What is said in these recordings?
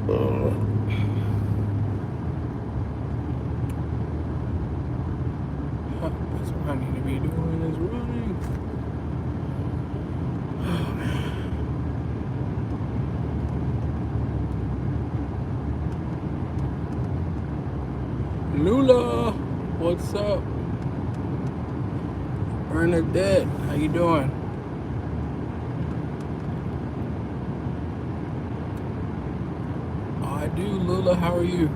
That's what I need to be doing is running. Oh man. Lula, what's up? Bernadette, how you doing? I do, Lula, how are you?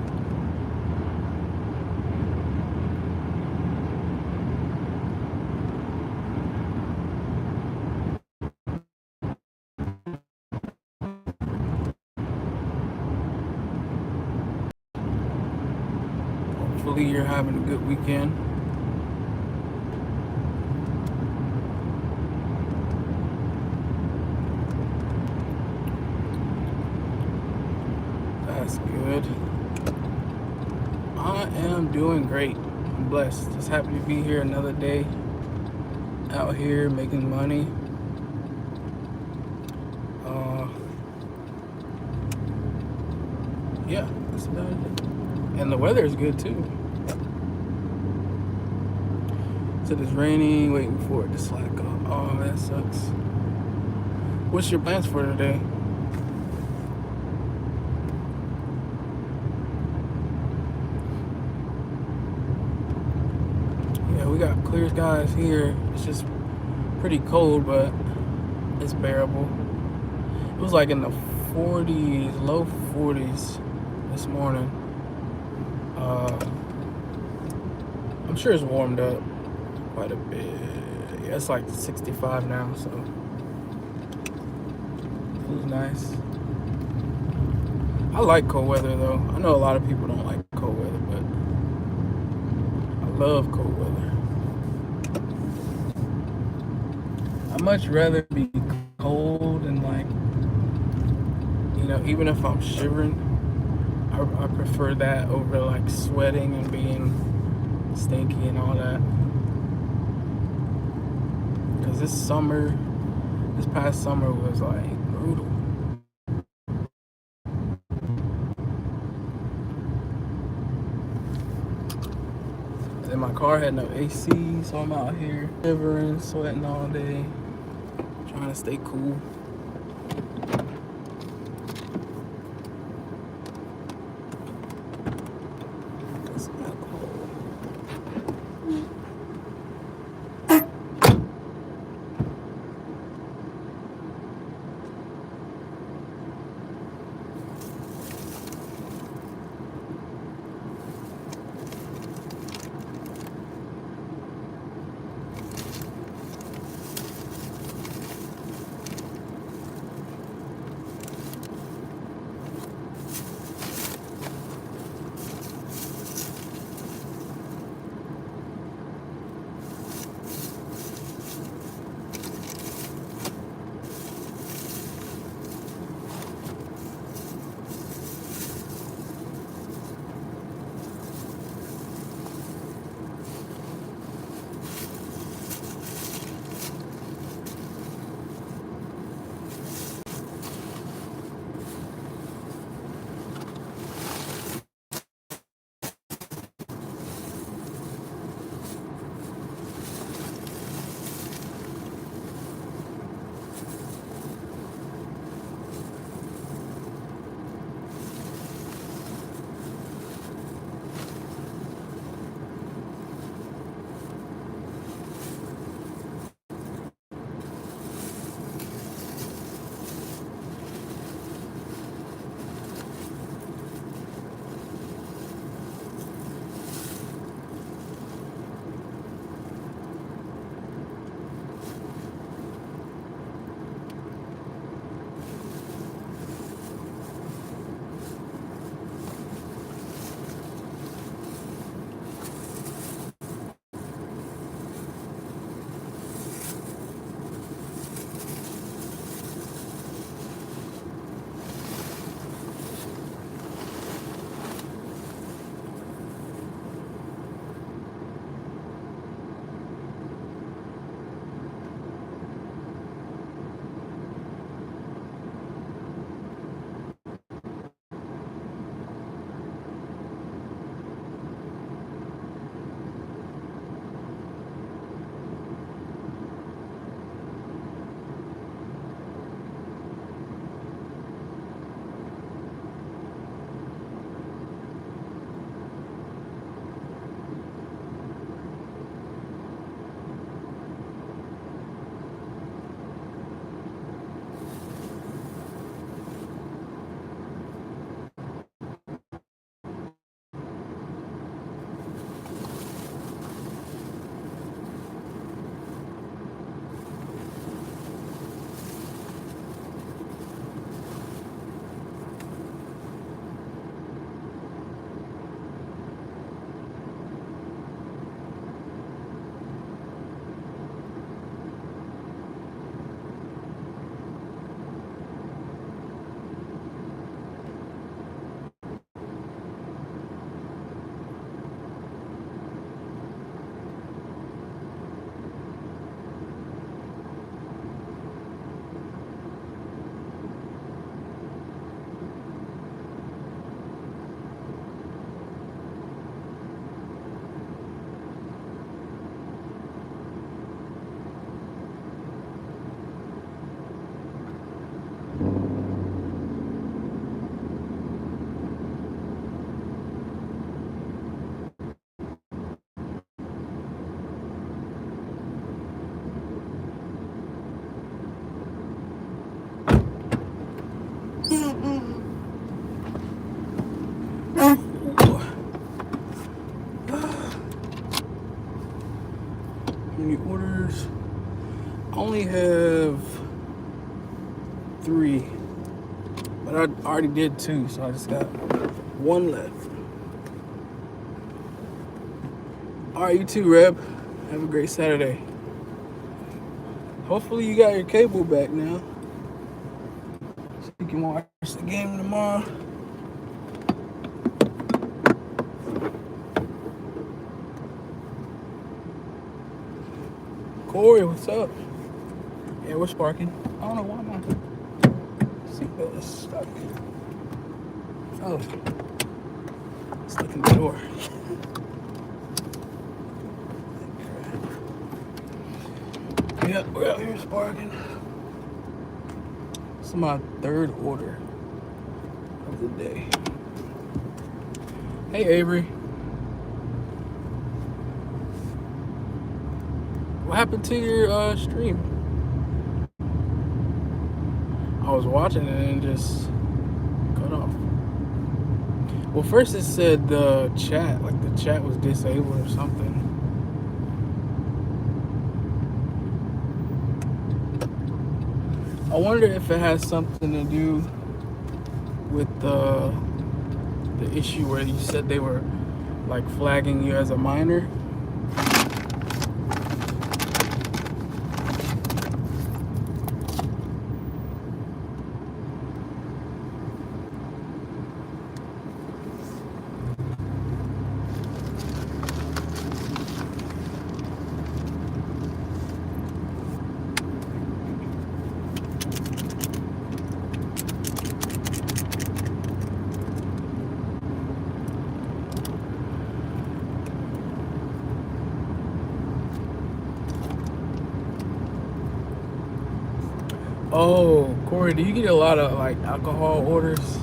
Hopefully you're having a good weekend. That's good. I am doing great. I'm blessed. Just happy to be here another day. Out here making money. Yeah, that's about it. And the weather is good too. So it's raining, waiting for it to slack off. Oh, that sucks. What's your plans for today? Yeah, we got clear skies here. It's just pretty cold, but it's bearable. It was like in the 40s, low 40s this morning. I'm sure it's warmed up quite a bit. Yeah, it's like 65 now, so it was nice. I like cold weather though. I know a lot of people don't like cold weather, but I love cold weather. I'd much rather be cold and like, even if I'm shivering, I prefer that over like sweating and being stinky and all that. Because this past summer was like brutal. And my car had no AC, so I'm out here shivering, sweating all day, trying to stay cool. Any orders? I only have 3, but I already did 2, so I just got 1 left. All right, you too, Reb. Have a great Saturday. Hopefully you got your cable back now, so you can watch the game tomorrow. Corey, what's up? Yeah, we're sparking. I don't know why my seatbelt is stuck. Oh, stuck in the door. Yeah, we're out here sparking. This is my 3rd order of the day. Hey, Avery. What happened to your stream? I was watching it and just cut off. Well, first it said the chat was disabled or something. I wonder if it has something to do with the issue where you said they were like flagging you as a minor. Oh, Corey, do you get a lot of like alcohol orders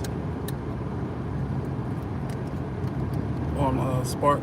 on Spark?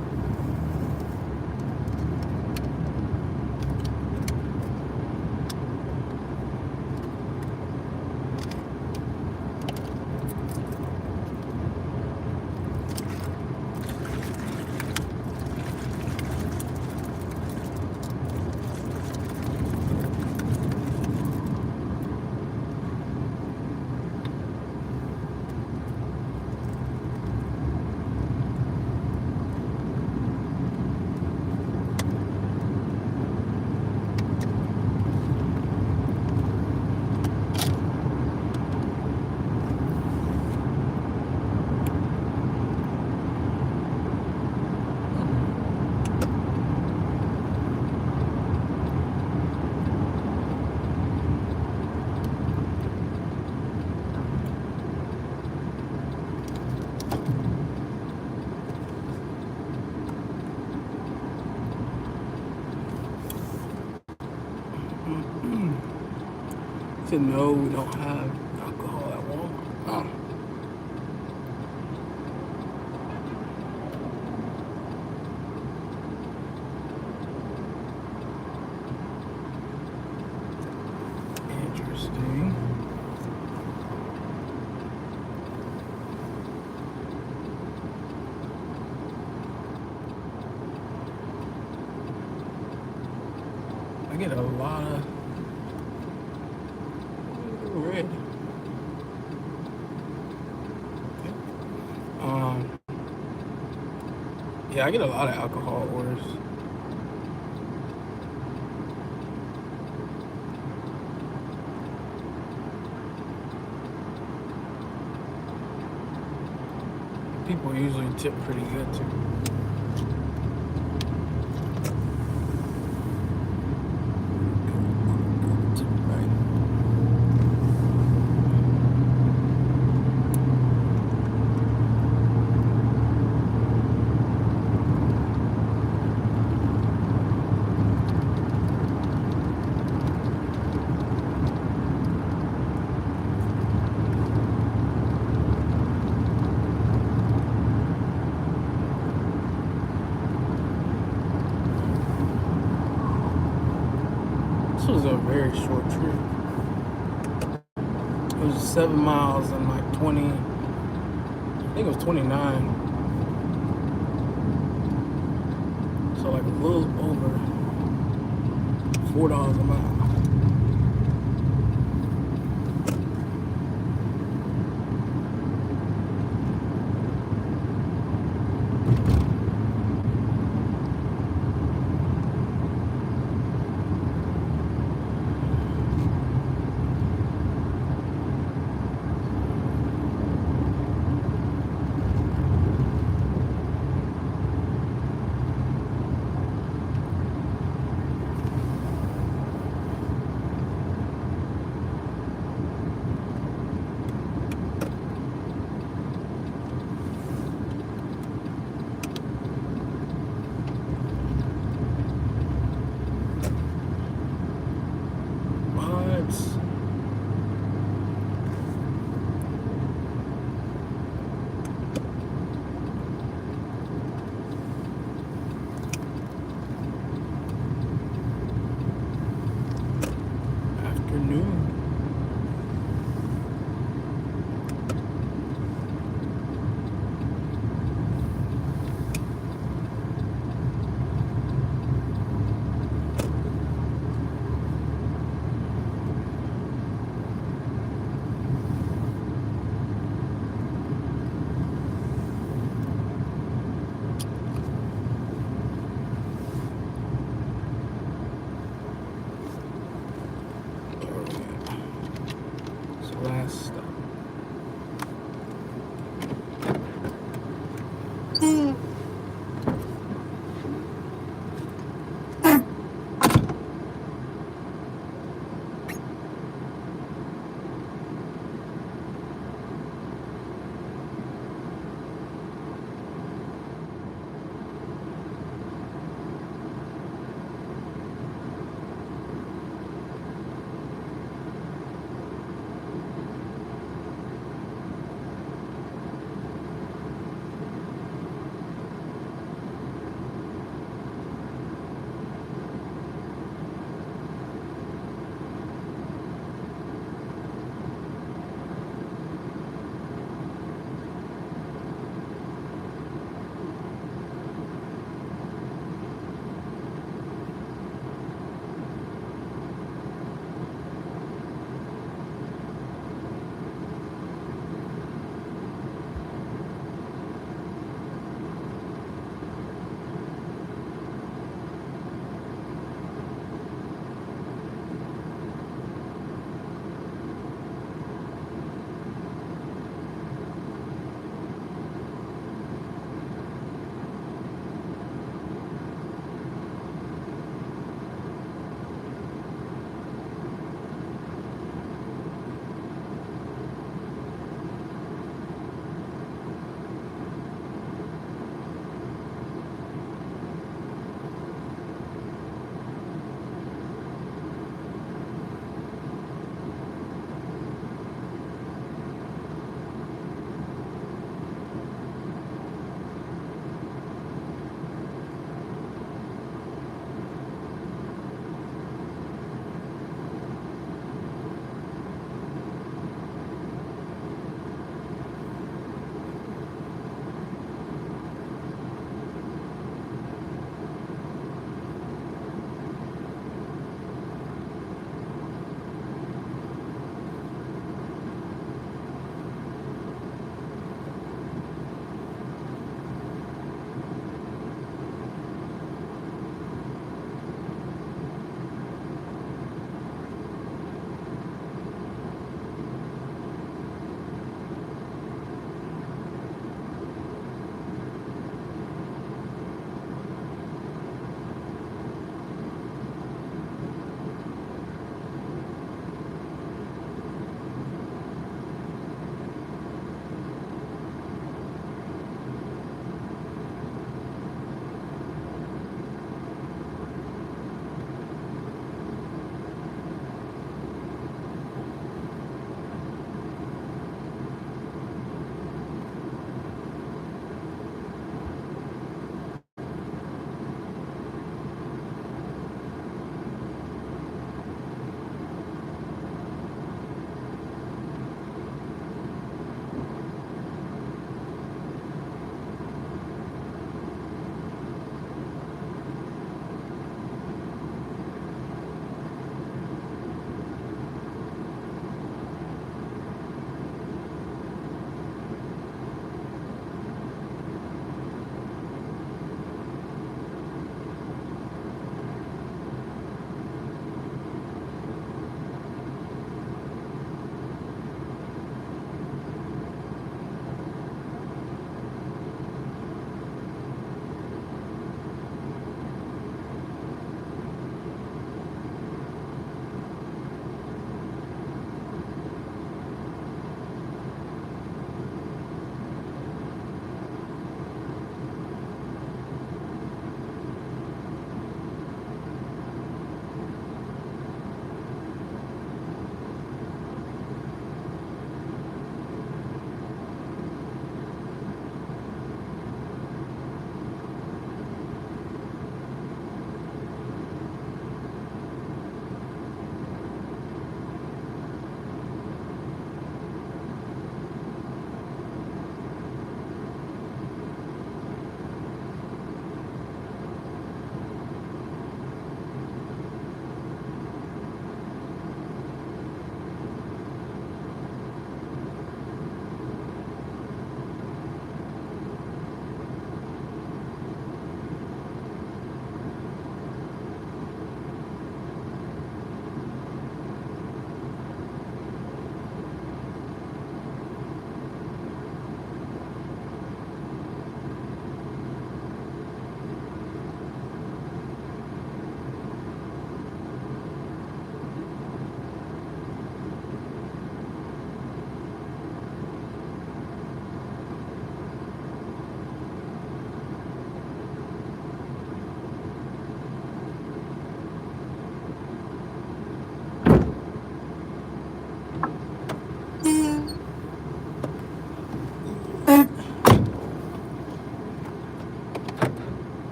To know we don't have alcohol at Walmart. Oh. Interesting. I get a lot of red. Yeah, I get a lot of alcohol orders. People usually tip pretty good too. This was a very short trip. It was 7 miles and like 20, I think it was 29. So like a little over $4 a mile.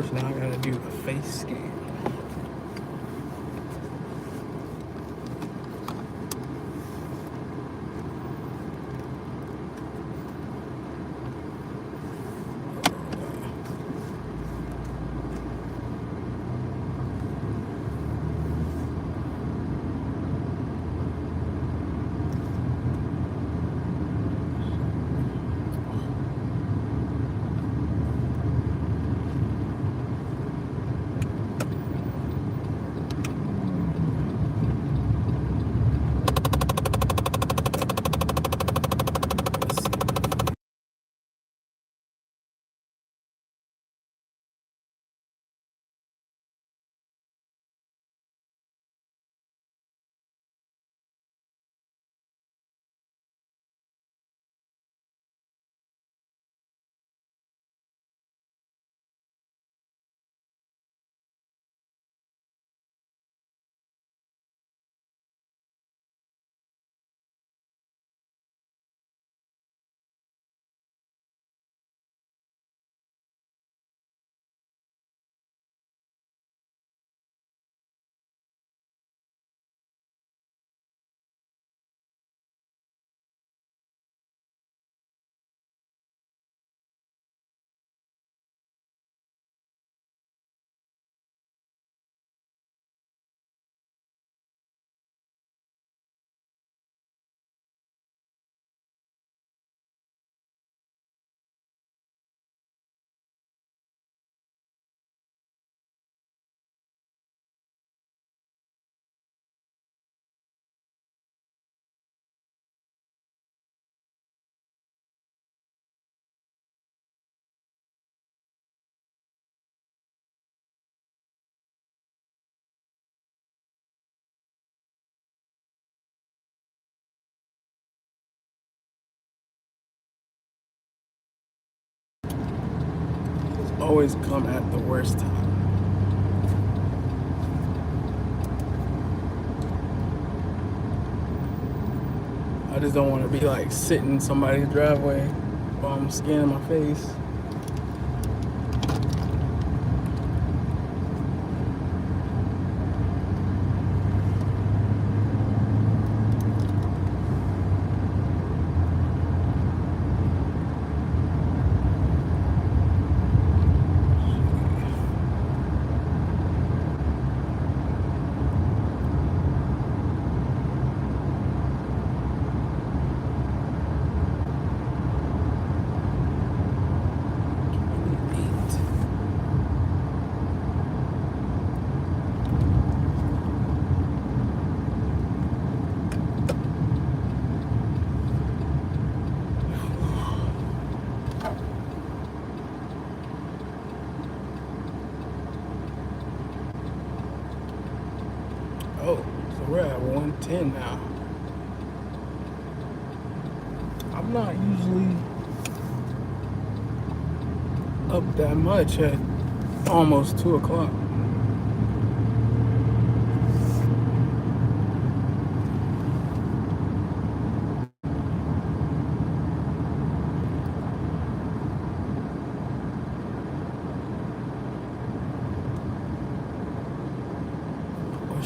course, now I gotta do a face scan. Always come at the worst time. I just don't want to be like sitting in somebody's driveway while I'm scanning my face. Oh, so we're at 110 now. I'm not usually up that much at almost 2 o'clock.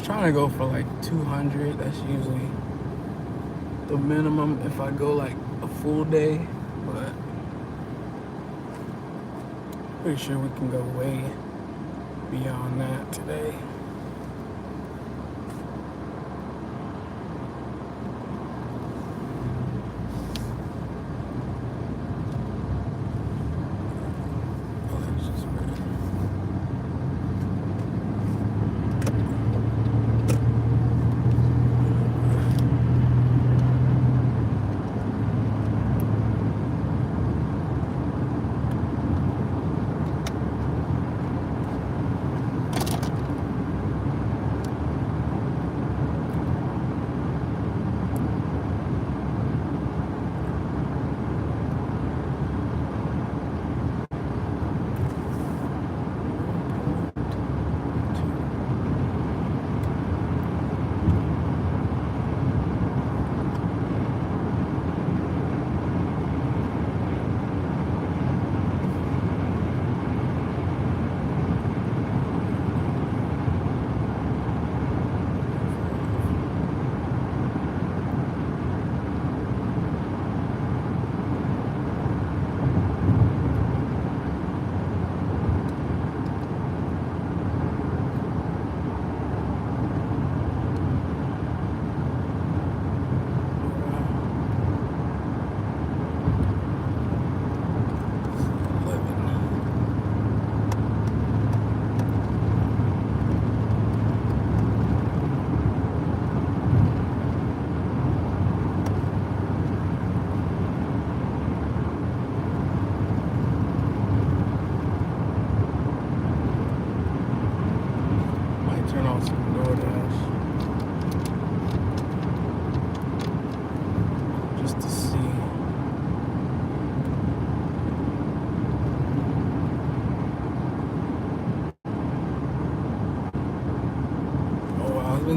Trying to go for like 200. That's usually the minimum if I go like a full day, but pretty sure we can go way beyond that today.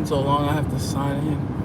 so long I have to sign in.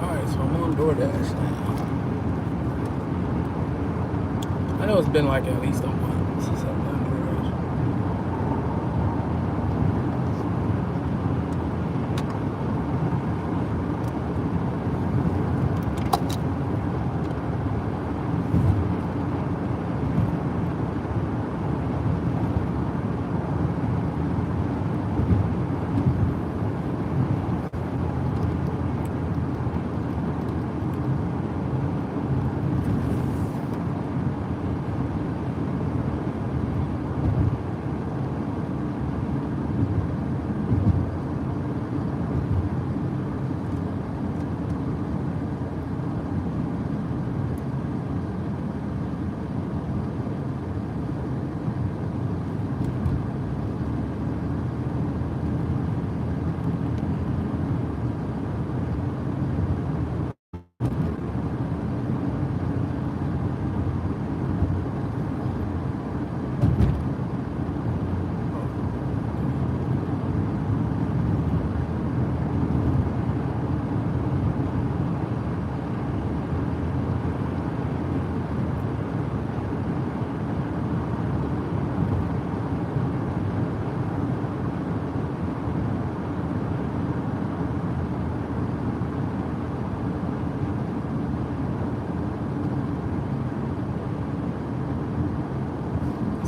Alright, so I'm on DoorDash now. I know it's been like at least a month since I've done DoorDash.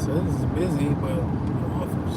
So this is busy, but no offers.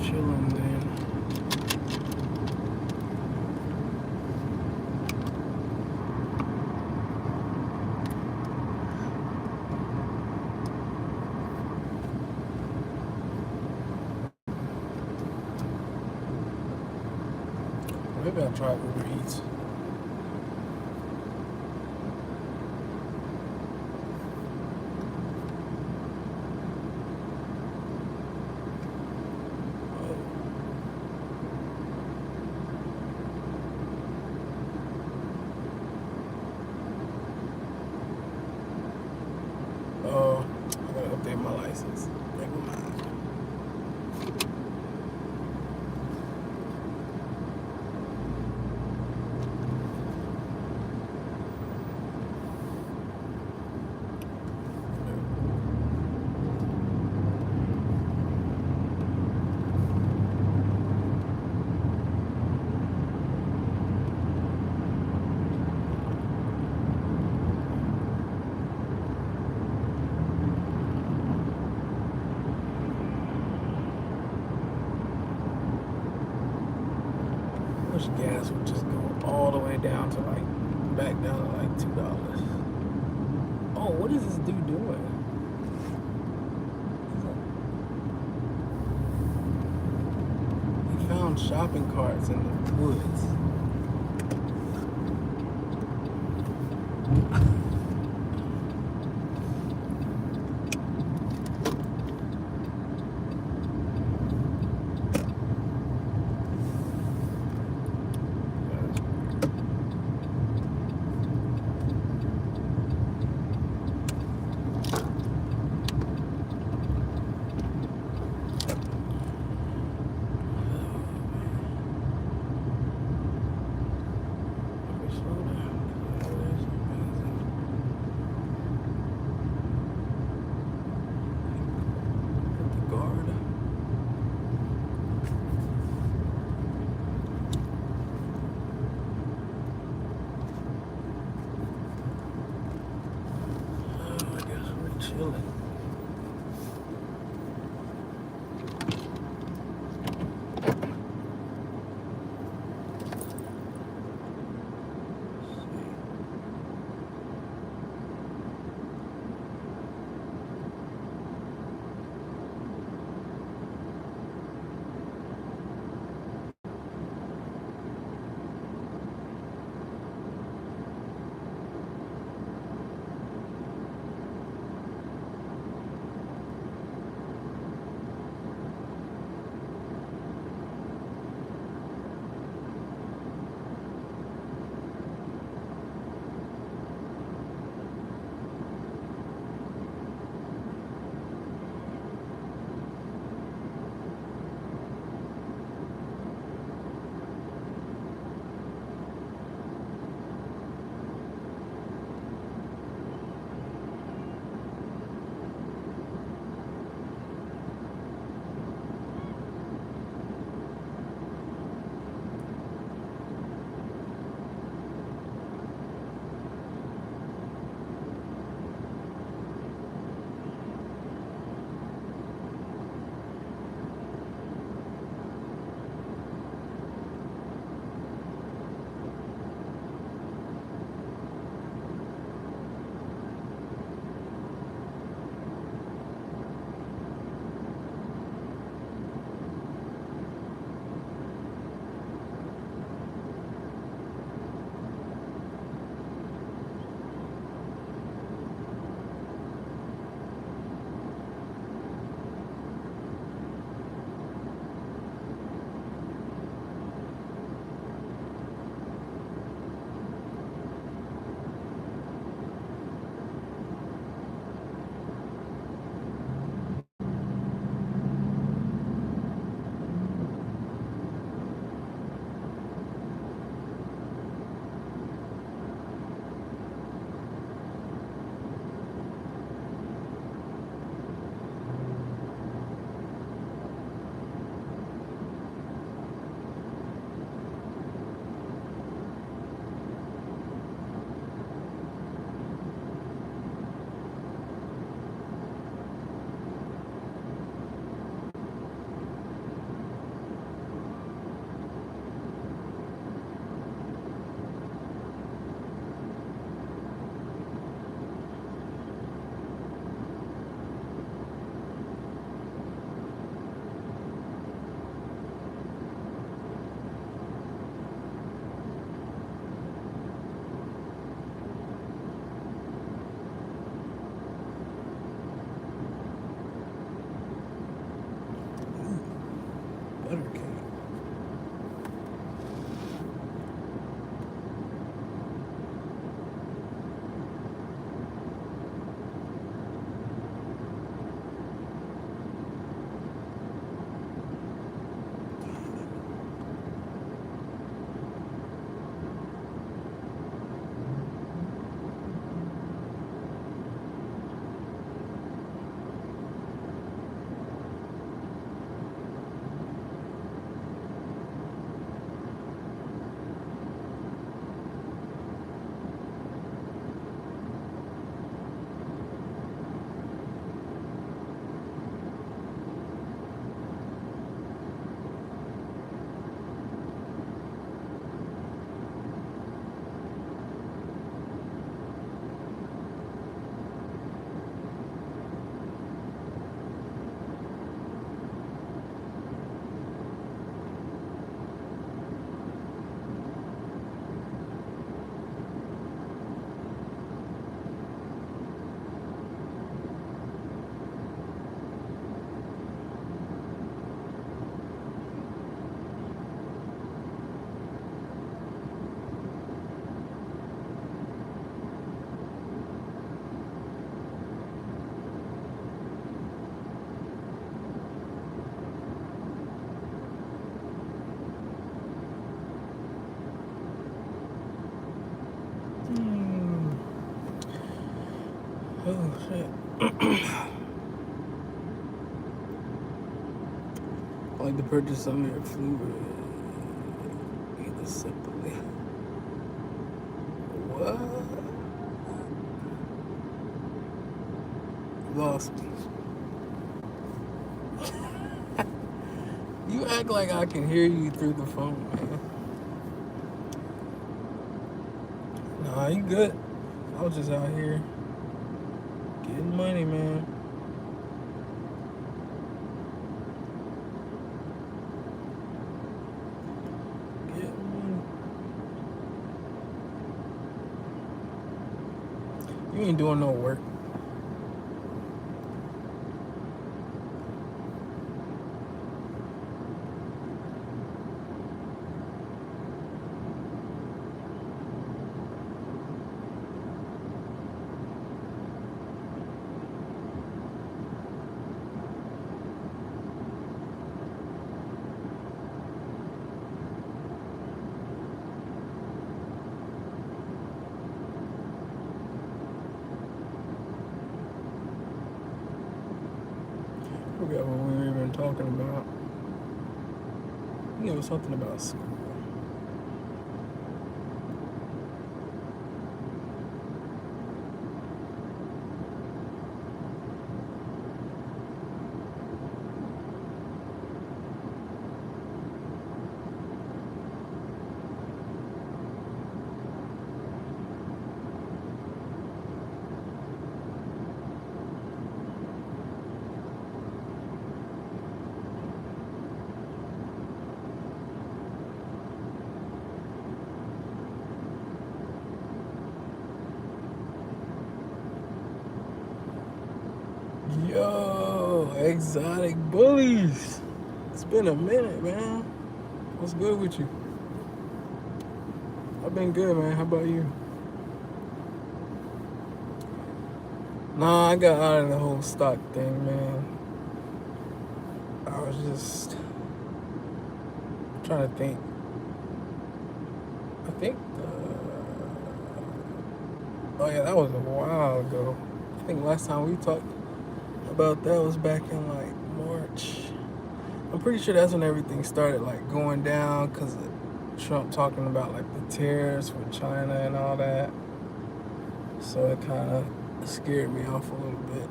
chilling then. Maybe I'll try Uber Eats. Oh, I gotta update my license. Never mind. I wish gas would just go all the way down to back down to $2. Oh, what is this dude doing? He found shopping carts in the woods. Shit. I like to purchase some of your fluid. Either simply. What? Lost me. You act like I can hear you through the phone, man. Nah, you good. I was just out here getting money, man. Getting money. You ain't doing no work. I forgot what we were even talking about. I think it was something about school. Yo, exotic bullies. It's been a minute, man. What's good with you? I've been good, man. How about you? Nah, I got out of the whole stock thing, man. I was just trying to think. I think, oh yeah, that was a while ago. I think last time we talked about that was back in like March. I'm pretty sure that's when everything started like going down because of Trump talking about like the tariffs with China and all that. So it kind of scared me off a little bit.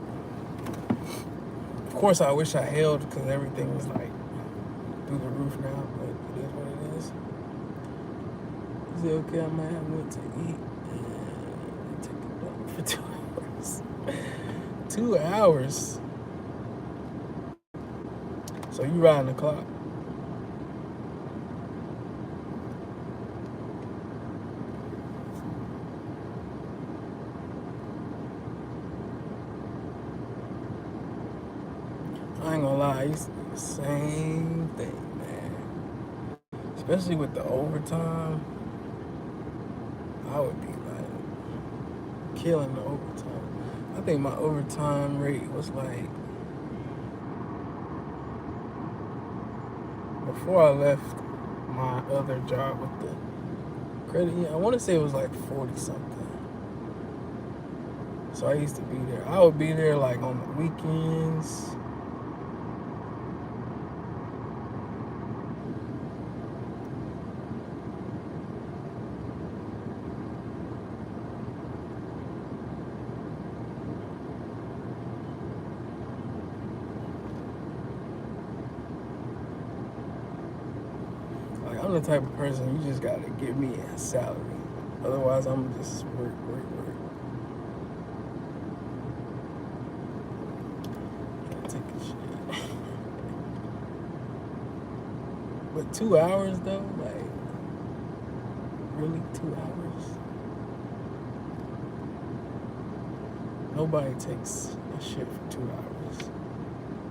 Of course, I wish I held because everything was like through the roof now, but it is what it is. Is it okay? I might have went to eat and take a dump for 2 hours. 2 hours. So you riding the clock? I ain't gonna lie, I used to do the same thing, man. Especially with the overtime, I would be like killing the overtime. I think my overtime rate was like, before I left my other job with the credit union, I want to say it was like 40 something. So I used to be there. I would be there like on the weekends. Like, I'm the type of person you just gotta give me a salary. Otherwise, I'm just work. Can't take a shit. But 2 hours though, like, really 2 hours? Nobody takes a shit for 2 hours.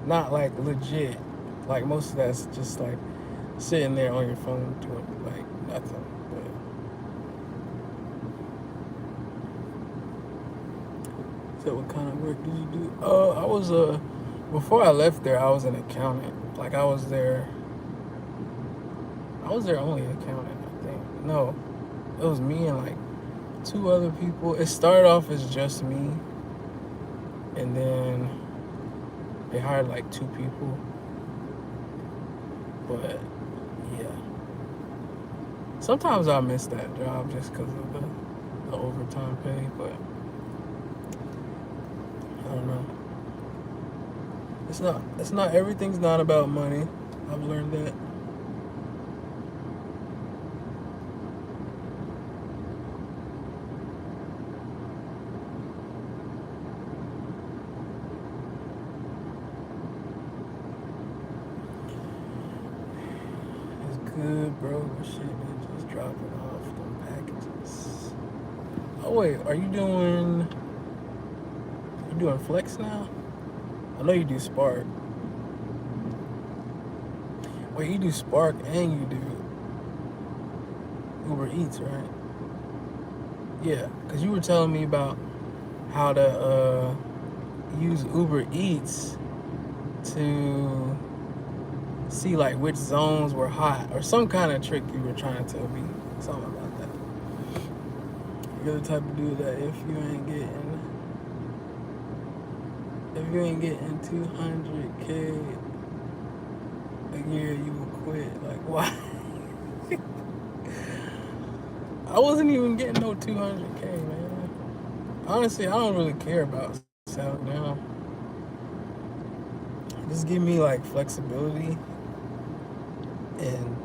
Not like legit. Like most of that's just like sitting there on your phone doing like nothing. But so what kind of work did you do? I was before I left there, I was an accountant. Like I was there only accountant, I think. No, it was me and like 2 other people. It started off as just me. and then they hired like 2 people. But yeah, sometimes I miss that job just because of the overtime pay. But I don't know. It's not everything's not about money. I've learned that. It's good, bro. But shit, man, just dropping off them packages. Oh wait, are you doing Flex now? I know you do Spark. Wait, you do Spark and you do Uber Eats, right? Yeah, because you were telling me about how to use Uber Eats to see like which zones were hot or some kind of trick you were trying to tell me. Something about that. You're the type of dude that if you ain't getting 200K a year, you will quit. Like, why? I wasn't even getting no 200K, man. Honestly, I don't really care about salary now. Just give me like flexibility and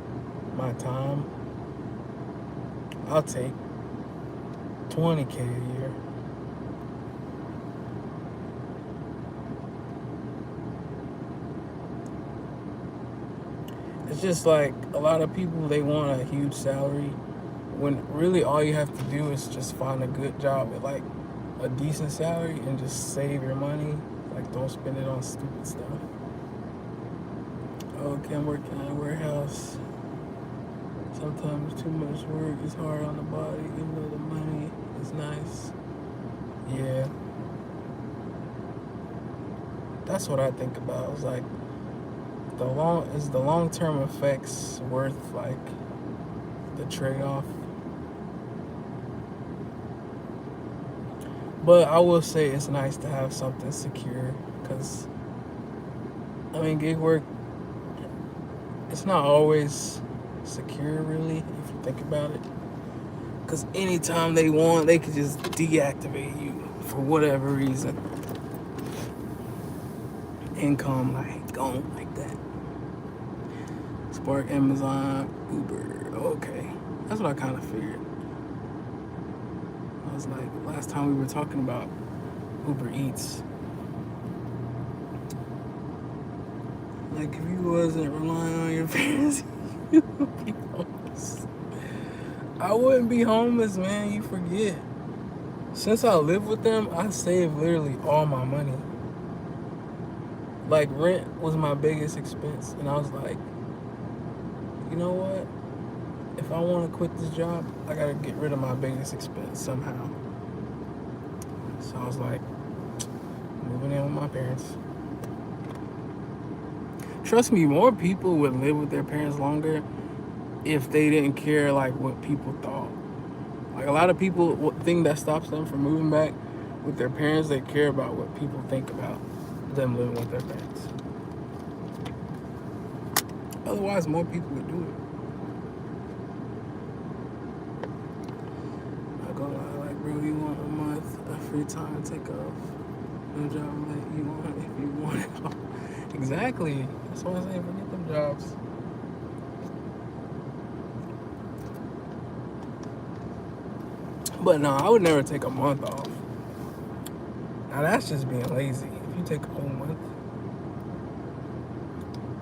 my time. I'll take 20K a year. It's just like a lot of people, they want a huge salary when really all you have to do is just find a good job with like a decent salary and just save your money. Like, don't spend it on stupid stuff. Okay, I'm working at a warehouse. Sometimes too much work is hard on the body, even though the money is nice. Yeah. That's what I think about. It's like the long-term effects worth like the trade-off? But I will say it's nice to have something secure, because I mean, gig work, it's not always secure really if you think about it, because anytime they want, they could just deactivate you for whatever reason. Income like gone like that. Spark, Amazon, Uber. Okay, that's what I kind of figured. I was like, last time we were talking about Uber Eats, like if you wasn't relying on your parents, you would be homeless. I wouldn't be homeless, man. You forget. Since I live with them, I save literally all my money. Like, rent was my biggest expense, and I was like, you know what? If I want to quit this job, I gotta get rid of my biggest expense somehow. So I was like, moving in with my parents. Trust me, more people would live with their parents longer if they didn't care like what people thought. Like, a lot of people, what thing that stops them from moving back with their parents, they care about what people think about them living with their parents. Otherwise, more people would do it. Not gonna lie, like, bro, you want a month of free time to take off. No job that you want if you want it. Exactly. That's why I say forget them jobs. But no, I would never take a month off. Now that's just being lazy. If you take a whole month,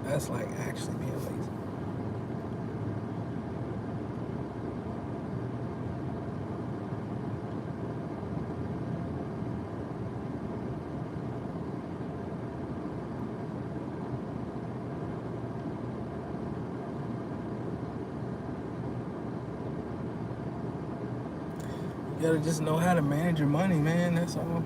that's like actually being lazy. You gotta just know how to manage your money, man. That's all.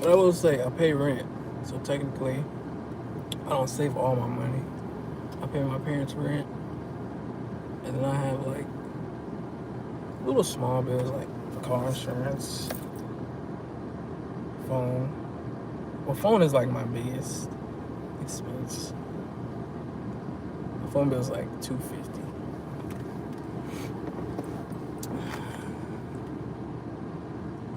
But I will say I pay rent, so technically I don't save all my money. I pay my parents' rent, and then I have like little small bills like car insurance, phone. Well, phone is like my biggest expense. My phone bill is like $250.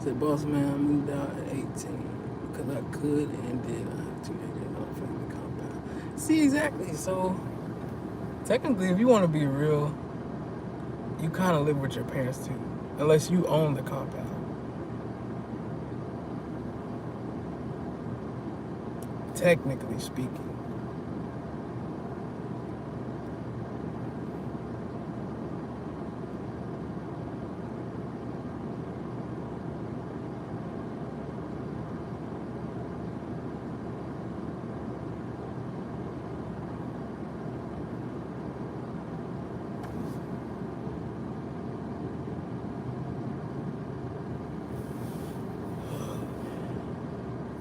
Said, boss man, I moved out at 18 because I could and did. I have 2 acres on a family compound. See, exactly. So technically, if you want to be real, you kind of live with your parents too, unless you own the compound. Technically speaking.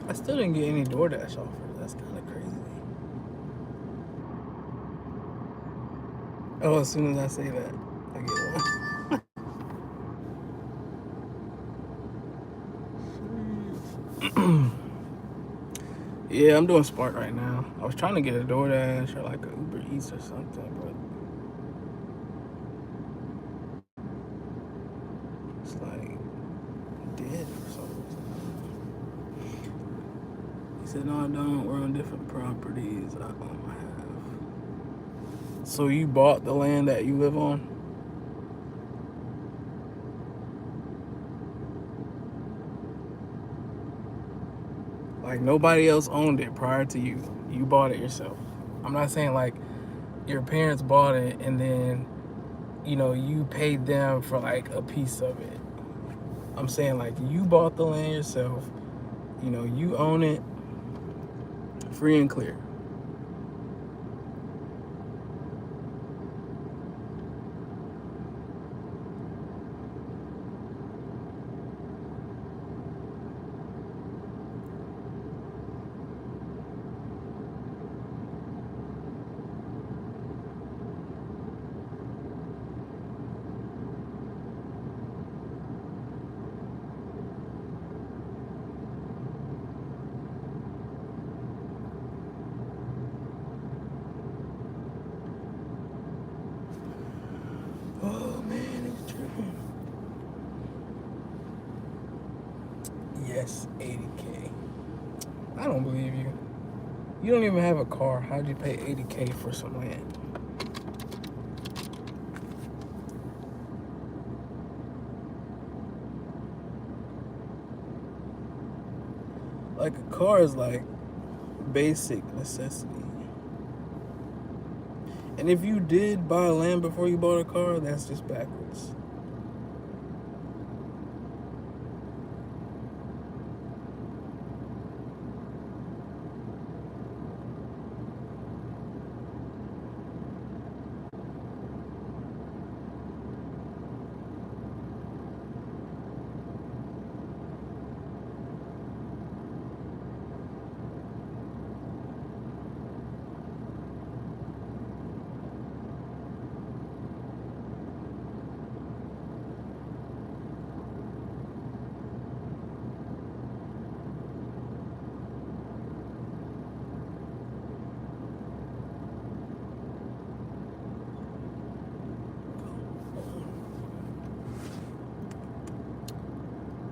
I still didn't get any DoorDash offers. That's kind of crazy. Oh, as soon as I say that, I get one. Yeah, I'm doing Spark right now. I was trying to get a DoorDash or like a Uber Eats or something, but it's like dead for some reason. He said, no, I don't. We're on different properties. I have. So you bought the land that you live on? Like nobody else owned it prior to you. You bought it yourself. I'm not saying like your parents bought it and then, you paid them for like a piece of it. I'm saying like you bought the land yourself. You own it free and clear. Oh man, it's tripping. Yes, 80K. I don't believe you. You don't even have a car. How'd you pay 80K for some land? Like a car is like basic necessity. And if you did buy land before you bought a car, that's just backwards.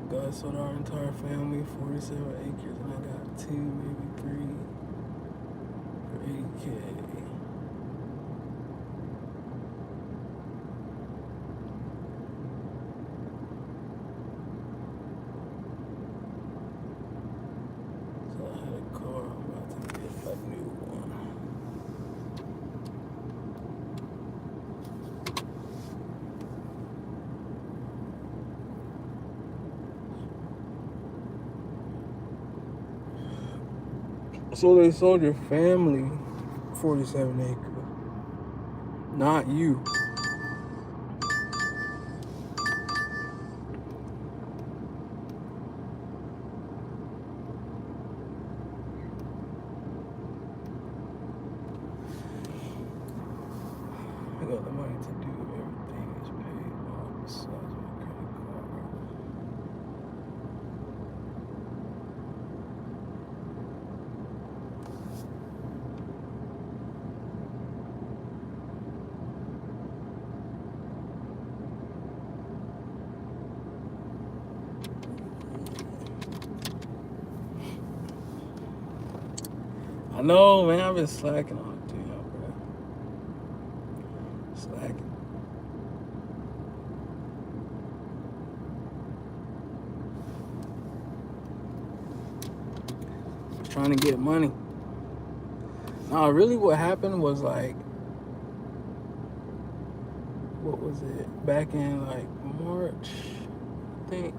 God sold our entire family 47 acres, and I got 2, maybe 3 for 80K. So I had a car, I'm about to get a new one. So they sold your family 47 acres, not you. Pick up the money to do everything is paid off besides my credit card. I know, man. I've been slacking on it, too, bro. Slacking. Trying to get money. Nah, really what happened was like, what was it? Back in like March, I think.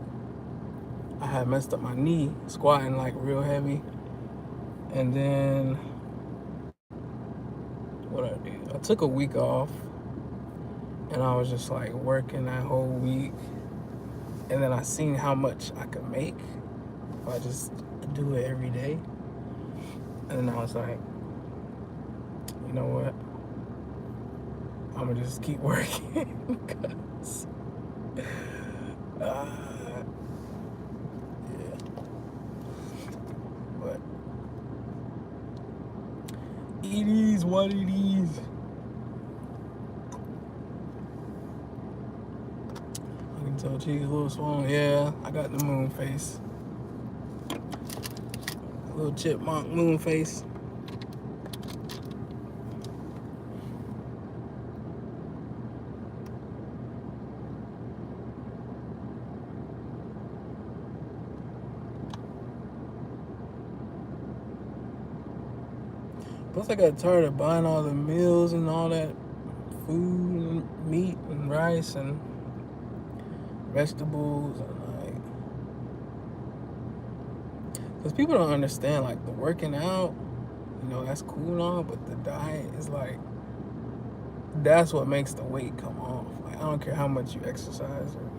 I had messed up my knee, squatting like real heavy. And then, what I did? I took a week off. And I was just like working that whole week. And then I seen how much I could make if I just do it every day. And then I was like, you know what? I'm gonna just keep working. Cause, yeah. But it is what it is. I can tell cheeks a little swollen. Yeah, I got the moon face. Little chipmunk moon face. Plus, I got tired of buying all the meals and all that food and meat and rice and vegetables and like, because people don't understand like the working out, you know, that's cool and all, but the diet is like, that's what makes the weight come off. Like, I don't care how much you exercise or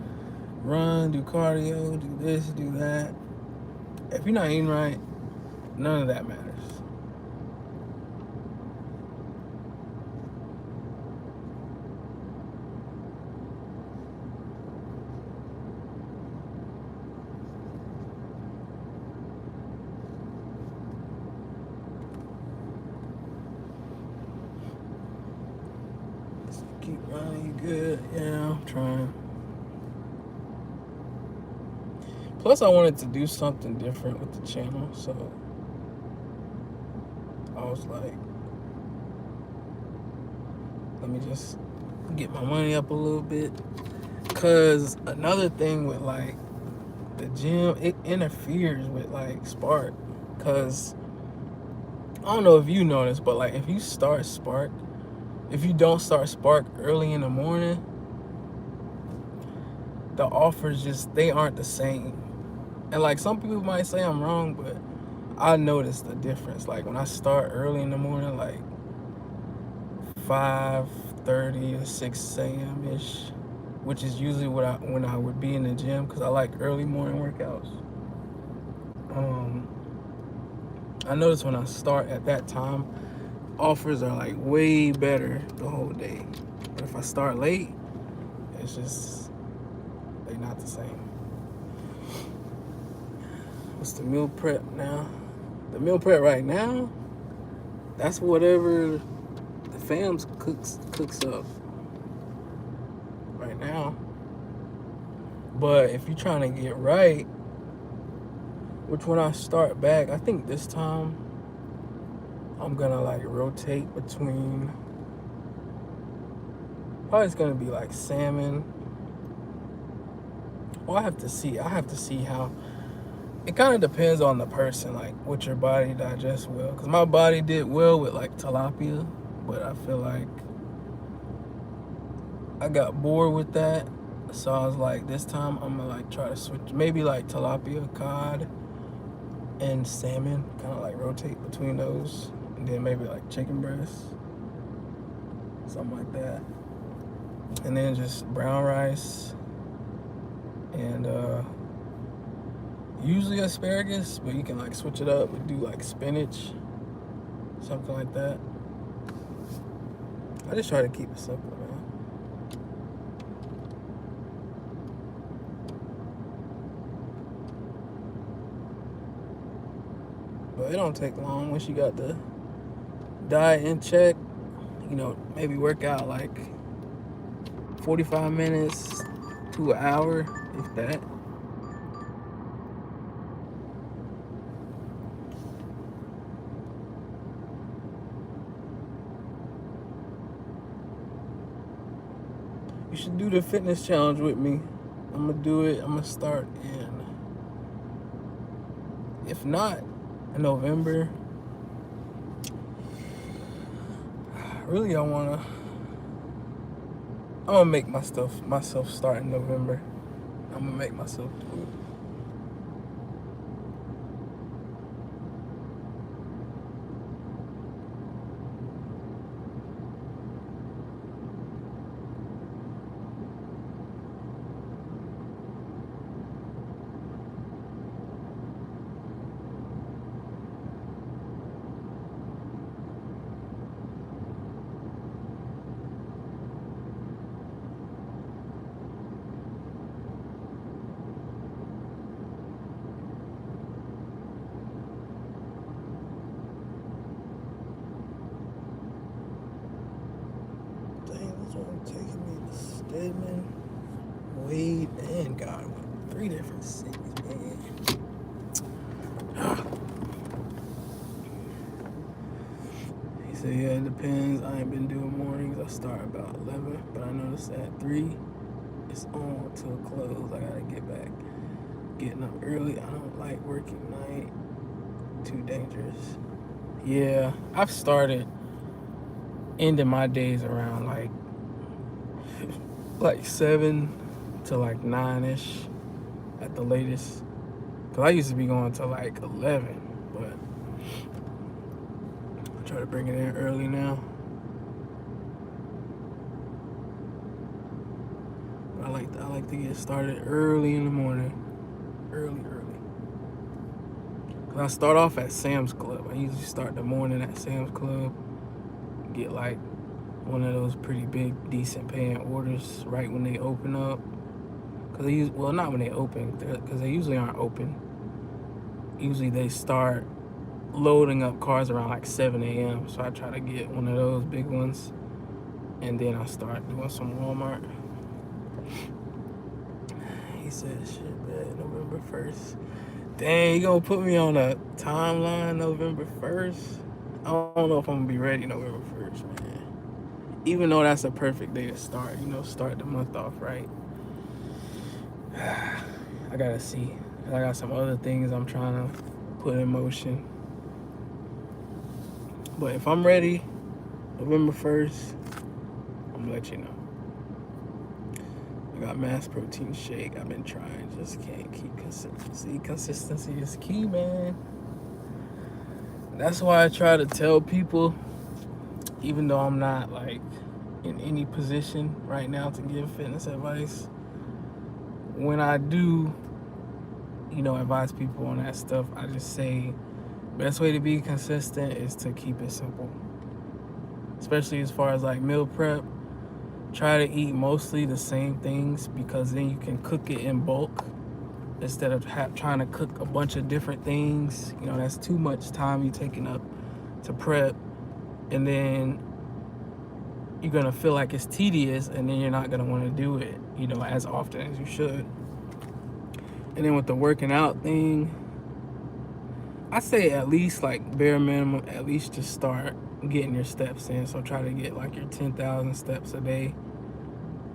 run, do cardio, do this, do that. If you're not eating right, none of that matters. Keep running, you good? Yeah, I'm trying. Plus, I wanted to do something different with the channel, so I was like, let me just get my money up a little bit. Cause another thing with like the gym, it interferes with like Spark. Cause I don't know if you noticed, but like if you start Spark, if you don't start Spark early in the morning, the offers just, they aren't the same. And like some people might say I'm wrong, but I noticed the difference. Like when I start early in the morning, like 5:30 or 6 a.m. ish, which is usually when I would be in the gym, because I like early morning workouts. I notice when I start at that time, offers are like way better the whole day. But if I start late, it's just, they're not the same. What's the meal prep now? The meal prep right now, that's whatever the fams cooks up right now. But if you're trying to get right, which when I start back, I think this time I'm gonna like rotate between, probably it's gonna be like salmon. Well, I have to see how, it kind of depends on the person, like what your body digests well. Because my body did well with like tilapia, but I feel like I got bored with that. So I was like, this time I'm gonna like try to switch, maybe like tilapia, cod, and salmon, kind of like rotate between those. And then maybe like chicken breast, something like that. And then just brown rice and usually asparagus, but you can like switch it up and do like spinach, something like that. I just try to keep it simple, man. But it don't take long once you got the diet in check. You know, maybe work out like 45 minutes to an hour, if that. You should do the fitness challenge with me. I'm gonna do it. I'm gonna start in, if not in November. Really, I'm gonna make myself start in November. I'm gonna make myself do it. Taking me to Stedman, Wade, and Godwin. 3 different cities, man. He said, yeah, it depends. I ain't been doing mornings. I start about 11, but I noticed at 3, it's on till close. I gotta get back. Getting up early. I don't like working night. Too dangerous. Yeah, I've started ending my days around like 7 to like 9-ish at the latest. Cause I used to be going to like 11, but I try to bring it in early now. I like to get started early in the morning. Early. Cause I start off at Sam's Club. I usually start the morning at Sam's Club. Get like one of those pretty big, decent paying orders right when they open up. Cause not when they open, cause they usually aren't open. Usually they start loading up cars around like 7 a.m. So I try to get one of those big ones, and then I start doing some Walmart. He said, shit, man, November 1st. Dang, you gonna put me on a timeline November 1st? I don't know if I'm gonna be ready November 1st, man. Even though that's a perfect day to start, start the month off right. I gotta see. I got some other things I'm trying to put in motion. But if I'm ready November 1st, I'm gonna let you know. I got Mass Protein Shake. I've been trying, just can't keep consistency. Consistency is key, man. That's why I try to tell people, even though I'm not like in any position right now to give fitness advice, when I do, advise people on that stuff, I just say best way to be consistent is to keep it simple. Especially as far as like meal prep. Try to eat mostly the same things, because then you can cook it in bulk instead of trying to cook a bunch of different things. That's too much time you taking up to prep, and then you're gonna feel like it's tedious, and then you're not gonna want to do it as often as you should. And then with the working out thing, I say at least like bare minimum, at least just start getting your steps in. So try to get like your 10,000 steps a day.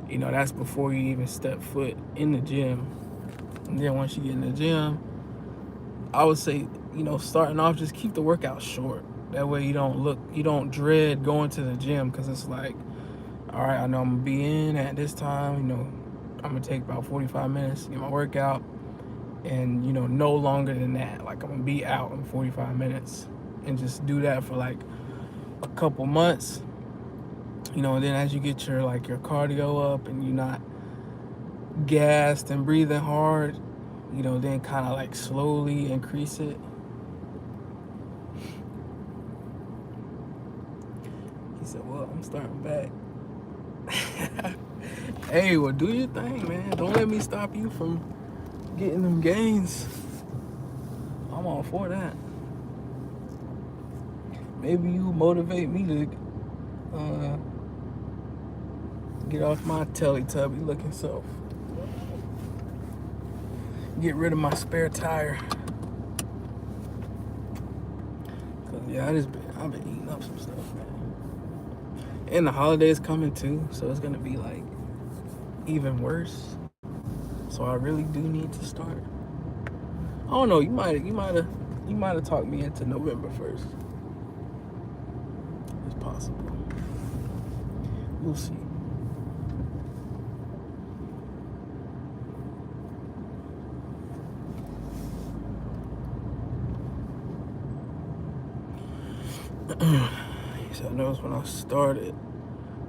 That's before you even step foot in the gym. And then once you get in the gym, I would say, starting off, just keep the workout short. That way you don't dread going to the gym, because it's like, all right, I know I'm gonna be in at this time, I'm gonna take about 45 minutes to get my workout, and no longer than that. Like, I'm gonna be out in 45 minutes, and just do that for like a couple months. And then as you get your cardio up and you're not gassed and breathing hard, then kind of like slowly increase it. He said, well, I'm starting back. Hey, well, do your thing, man. Don't let me stop you from getting them gains. I'm all for that. Maybe you motivate me to get off my Teletubby looking self. Get rid of my spare tire. Cause yeah, I've been eating up some stuff, man. And the holidays coming too, so it's gonna be like even worse. So I really do need to start. I don't know. You might have talked me into November 1st. It's possible. We'll see. So I noticed when I started,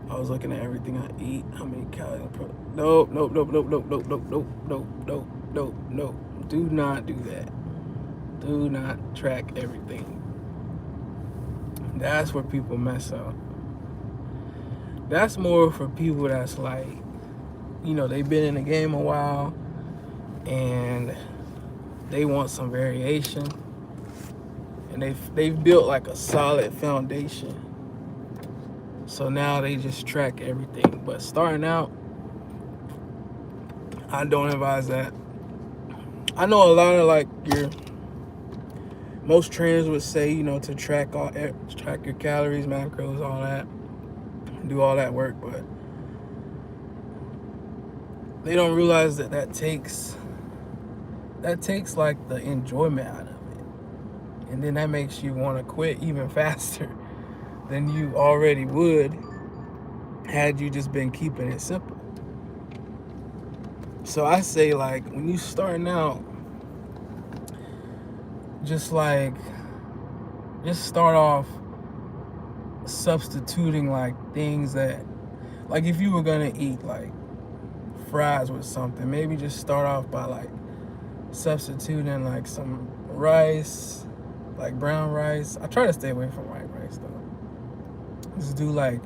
I was looking at everything I eat, how many calories. Nope. Do not do that. Do not track everything. That's where people mess up. That's more for people that's like, they've been in the game a while and they want some variation, and they've built like a solid foundation. So now they just track everything. But starting out, I don't advise that. I know a lot of most trainers would say, to track your calories, macros, all that, do all that work, but they don't realize that takes like the enjoyment out of it, and then that makes you want to quit even faster than you already would had you just been keeping it simple. So I say, like, when you starting out, just start off substituting like things that, like, if you were gonna eat like fries with something, maybe just start off by like substituting like some rice, like brown rice. I try to stay away from white rice though. Just do like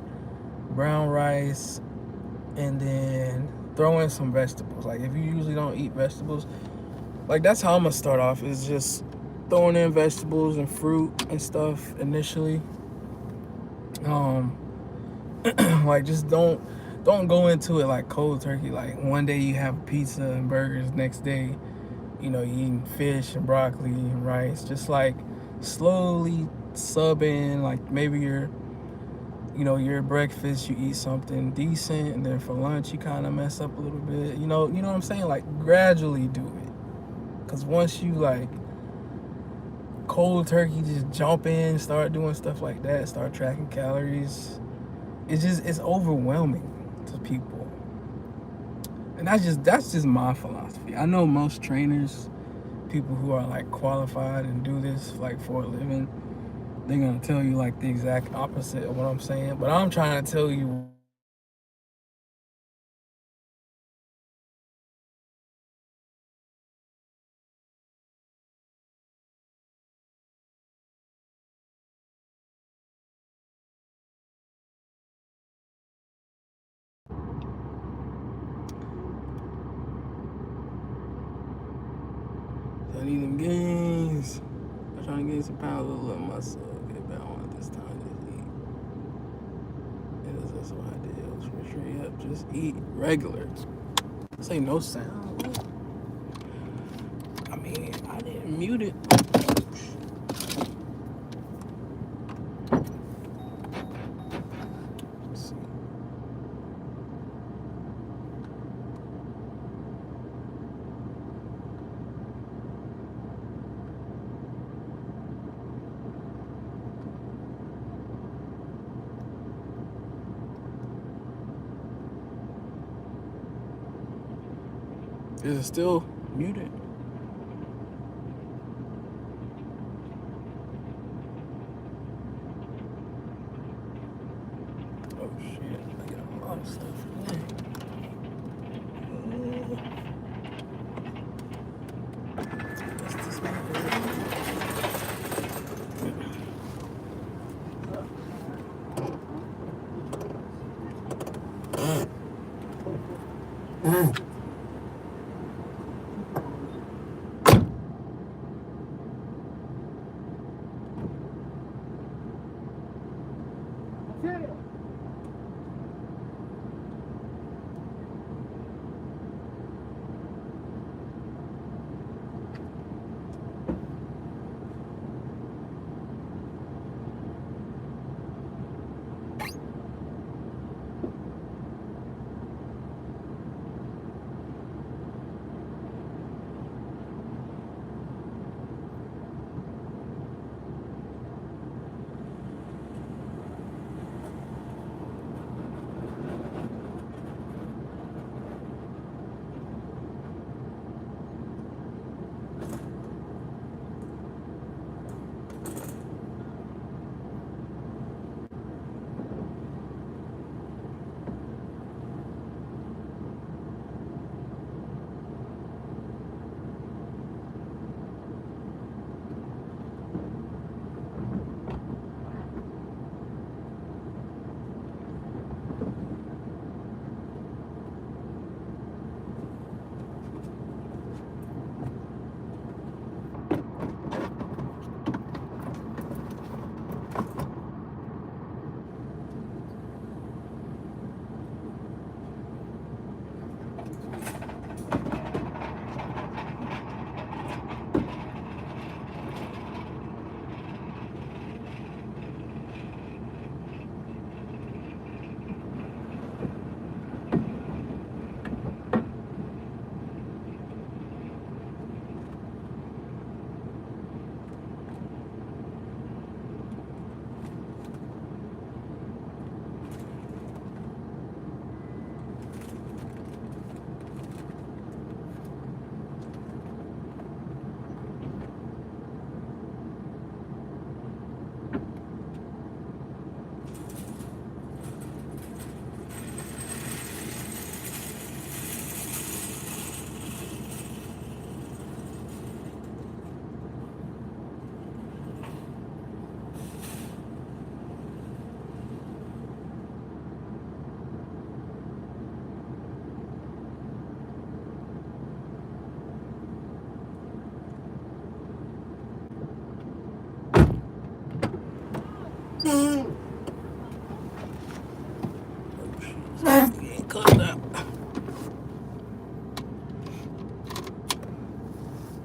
brown rice and then throw in some vegetables. Like if you usually don't eat vegetables, like that's how I'm gonna start off, is just throwing in vegetables and fruit and stuff initially. Like just don't go into it like cold turkey. Like one day you have pizza and burgers, next day, you eating fish and broccoli and rice. Just like slowly sub in, like maybe your breakfast you eat something decent, and then for lunch you kind of mess up a little bit. You know what I'm saying? Like gradually do it. Cause once you like cold turkey just jump in, start doing stuff like that, start tracking calories, it's overwhelming to people. And that's just my philosophy. I know most trainers, people who are like qualified and do this like for a living, they're gonna tell you like the exact opposite of what I'm saying. But I'm trying to tell you I need them gains. I'm trying to gain some power, a little muscle. Get back on this time. Just eat. That's what I did. It was straight up. Just eat regular. This ain't no sound. I mean, I didn't mute it. Let's see. Is it still muted? Oh shit, I got a lot of stuff. What's this one?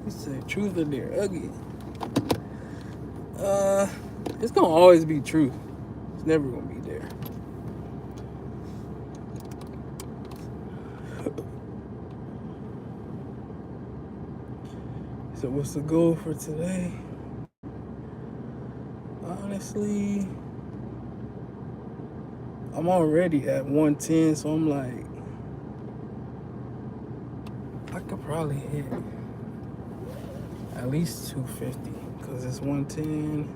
He said, "Truth or dare?" Ugly. It's gonna always be truth. It's never gonna be dare. So what's the goal for today? Honestly, I'm already at 110, so I'm like, I could probably hit at least 250 because it's 110.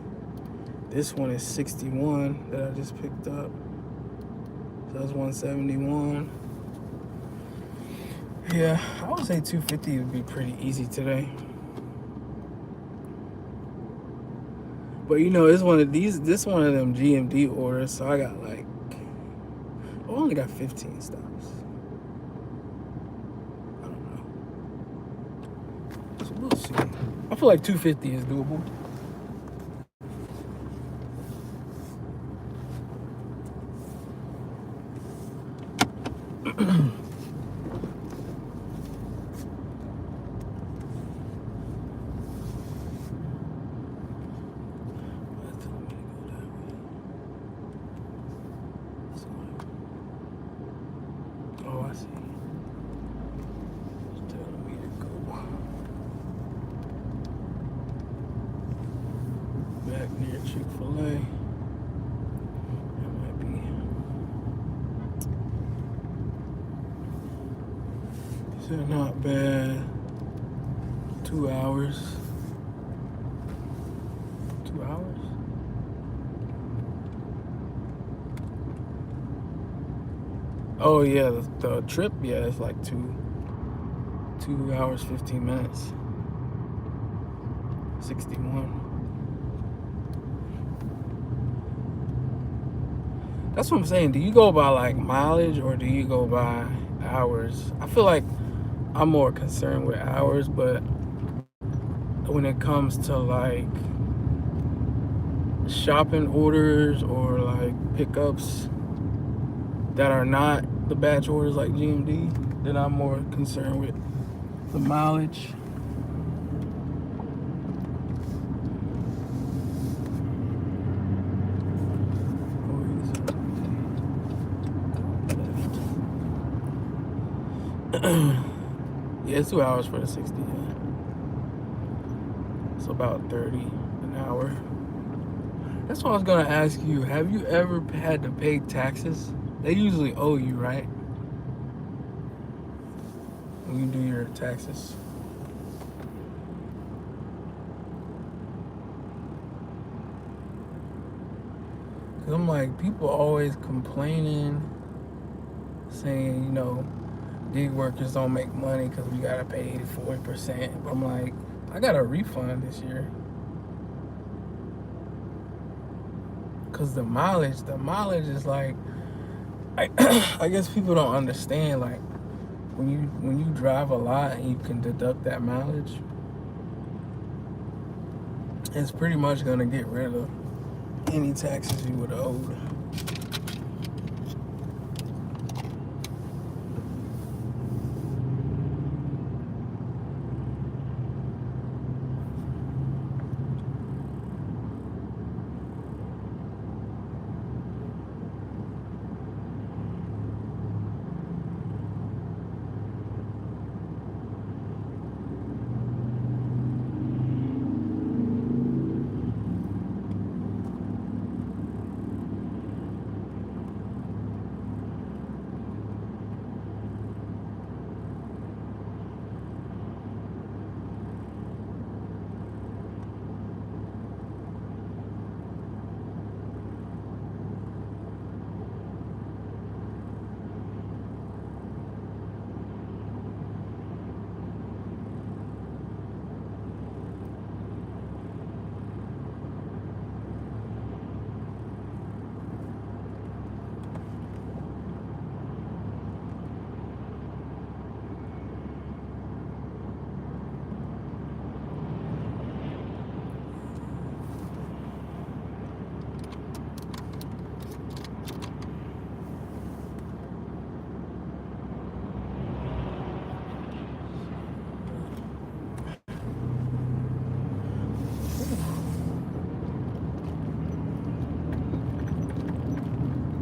This one is 61 that I just picked up. So that's 171. Yeah, I would say 250 would be pretty easy today. But you know, it's one of these. This one of them GMD orders, so I got like, I only got 15 stops. I don't know. So we'll see. I feel like 250 is doable. Oh, I see. It's telling me to go back near Chick-fil-A. That might be. It's not bad. 2 hours. 2 hours? Oh yeah, the trip, yeah, it's like 2 hours 15 minutes. 61. That's what I'm saying. Do you go by like mileage or do you go by hours? I feel like I'm more concerned with hours, but when it comes to like shopping orders or like pickups that are not the batch orders like GMD, then I'm more concerned with the mileage. Yeah, it's 2 hours for the 60. Yeah. It's about 30 an hour. That's what I was gonna ask you. Have you ever had to pay taxes? They usually owe you, right? When you do your taxes. Cause I'm like, people always complaining, saying, you know, gig workers don't make money because we gotta pay 40%. I'm like, I got a refund this year. Cause the mileage is like, I guess people don't understand, like when you drive a lot and you can deduct that mileage, it's pretty much gonna get rid of any taxes you would have owed.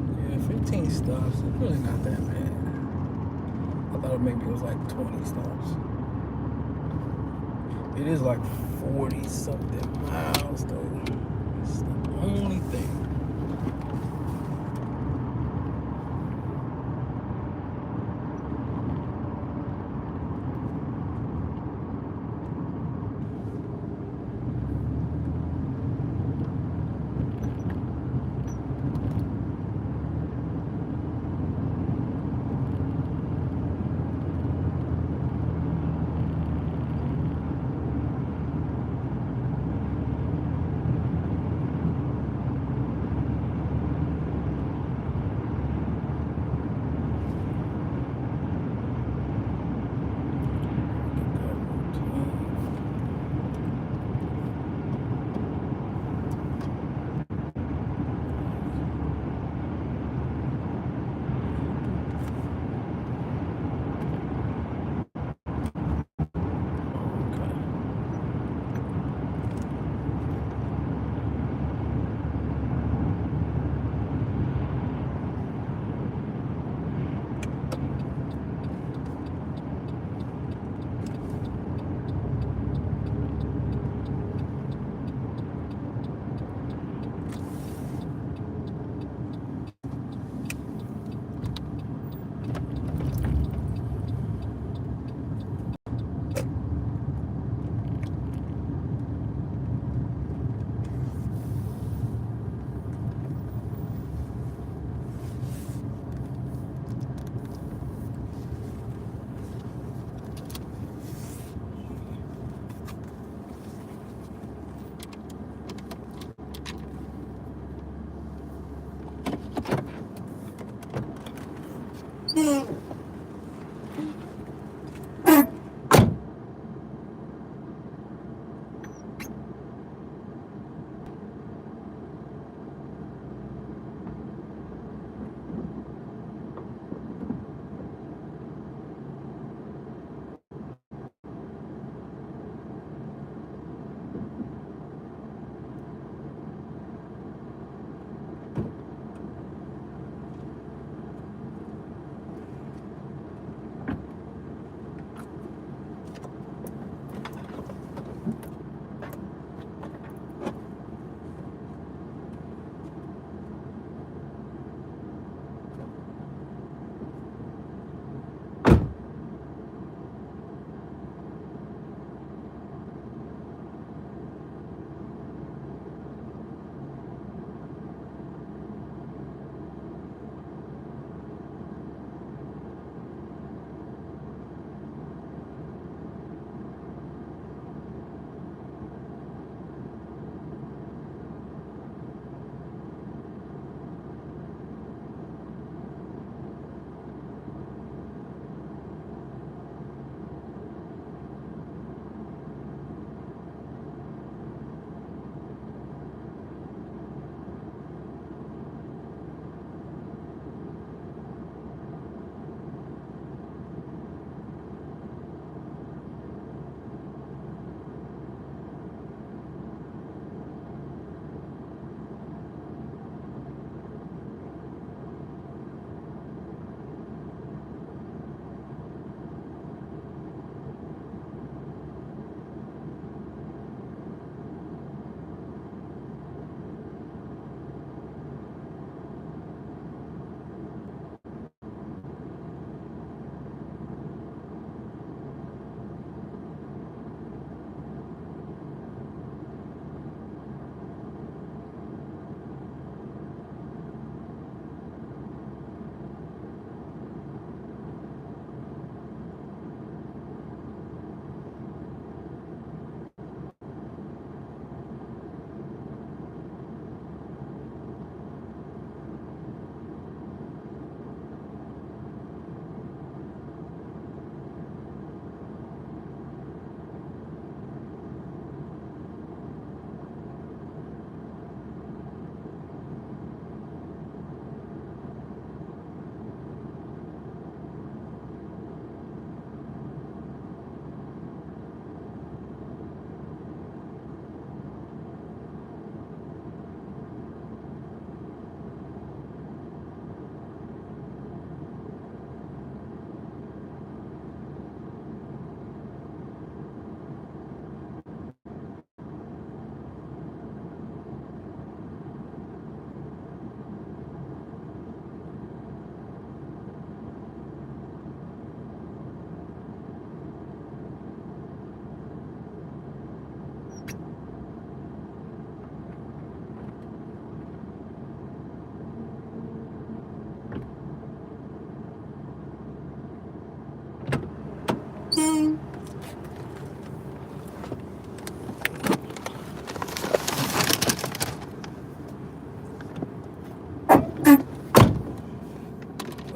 Yeah, 15 stops. It's really not that bad. I thought maybe it was like 20 stops. It is like 40 something miles though. It's the only thing.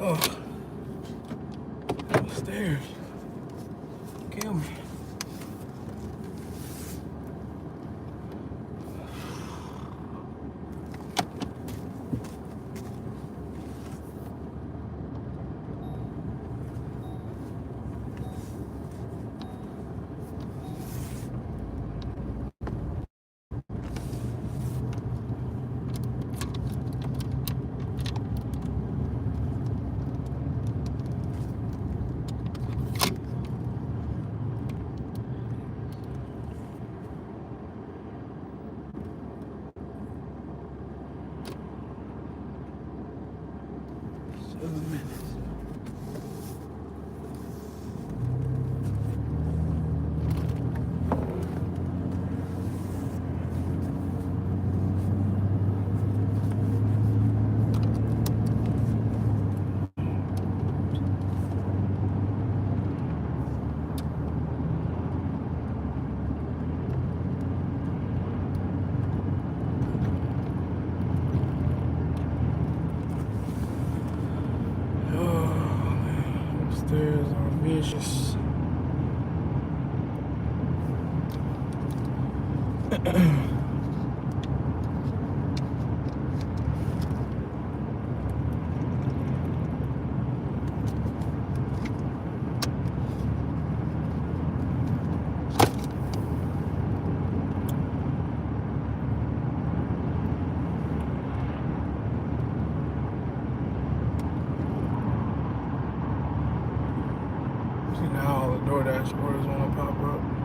Oh, stairs. Kill me. stairs are vicious. See now all the DoorDash orders want to pop up.